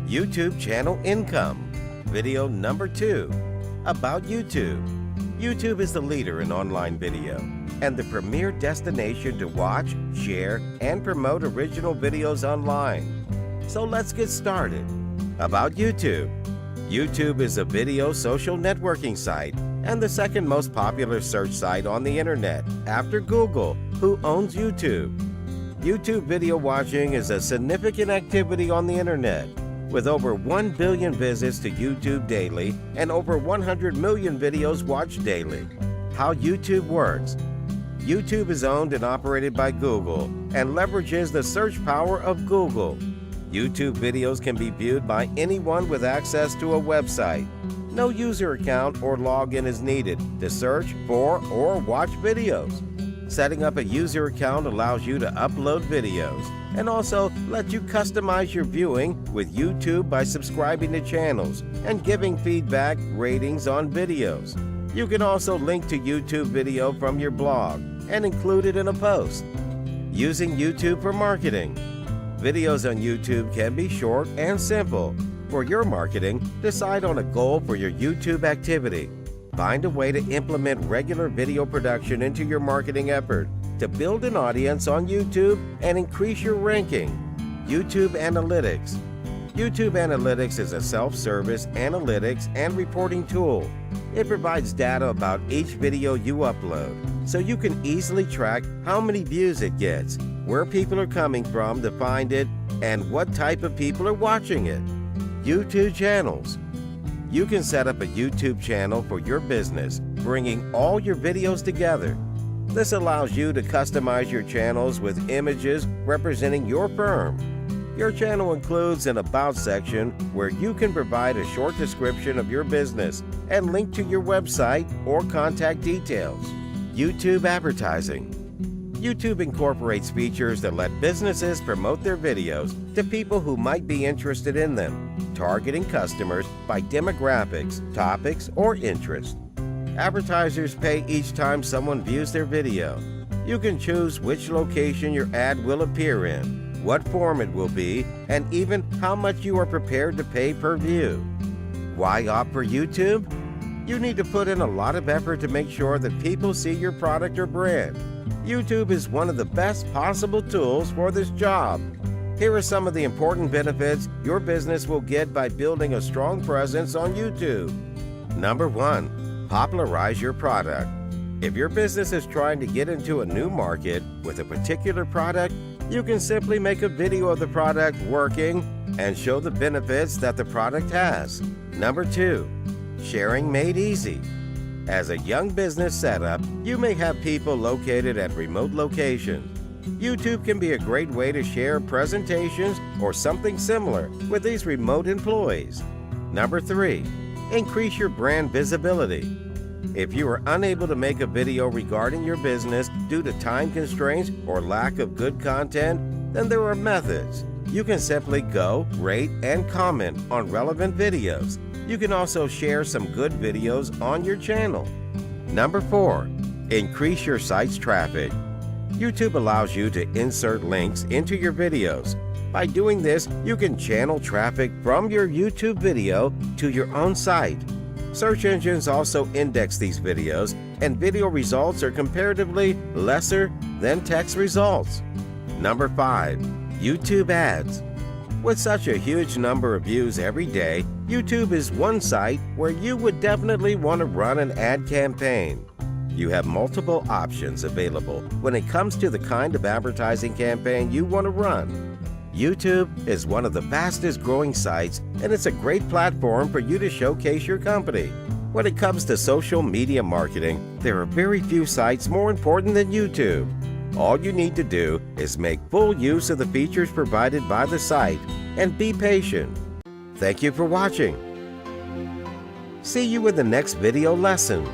YouTube channel income. Video number 2, about YouTube. YouTube is the leader in online video and the premier destination to watch, share, and promote original videos online. So let's get started. About YouTube. YouTube is a video social networking site and the second most popular search site on the internet after Google, who owns YouTube. YouTube video watching is a significant activity on the internet, with over 1 billion visits to YouTube daily and over 100 million videos watched daily. How YouTube works. YouTube is owned and operated by Google and leverages the search power of Google. YouTube videos can be viewed by anyone with access to a website. No user account or login is needed to search for or watch videos. Setting up a user account allows you to upload videos and also let you customize your viewing with YouTube by subscribing to channels and giving feedback ratings on videos. You can also link to YouTube video from your blog and include it in a post. Using YouTube for marketing. Videos on YouTube can be short and simple. For your marketing, decide on a goal for your YouTube activity. Find a way to implement regular video production into your marketing effort to build an audience on YouTube and increase your ranking. YouTube Analytics. YouTube Analytics is a self-service analytics and reporting tool. It provides data about each video you upload, so you can easily track how many views it gets, where people are coming from to find it, and what type of people are watching it. YouTube Channels. You can set up a YouTube channel for your business, bringing all your videos together. This allows you to customize your channels with images representing your firm. Your channel includes an About section where you can provide a short description of your business and link to your website or contact details. YouTube Advertising. YouTube incorporates features that let businesses promote their videos to people who might be interested in them, targeting customers by demographics, topics, or interest. Advertisers pay each time someone views their video. You can choose which location your ad will appear in, what form it will be, and even how much you are prepared to pay per view. Why opt for YouTube? You need to put in a lot of effort to make sure that people see your product or brand. YouTube is one of the best possible tools for this job. Here are some of the important benefits your business will get by building a strong presence on YouTube. Number 1, popularize your product. If your business is trying to get into a new market with a particular product, you can simply make a video of the product working and show the benefits that the product has. Number 2, sharing made easy. As a young business setup, you may have people located at remote locations. YouTube can be a great way to share presentations or something similar with these remote employees. Number 3, increase your brand visibility. If you are unable to make a video regarding your business due to time constraints or lack of good content, then there are methods. You can simply go, rate, and comment on relevant videos. You can also share some good videos on your channel. Number 4, increase your site's traffic. YouTube allows you to insert links into your videos. By doing this, you can channel traffic from your YouTube video to your own site. Search engines also index these videos, and video results are comparatively lesser than text results. Number 5, YouTube ads. With such a huge number of views every day, YouTube is one site where you would definitely want to run an ad campaign. You have multiple options available when it comes to the kind of advertising campaign you want to run. YouTube is one of the fastest growing sites, and it's a great platform for you to showcase your company. When it comes to social media marketing, there are very few sites more important than YouTube. All you need to do is make full use of the features provided by the site and be patient. Thank you for watching. See you in the next video lesson.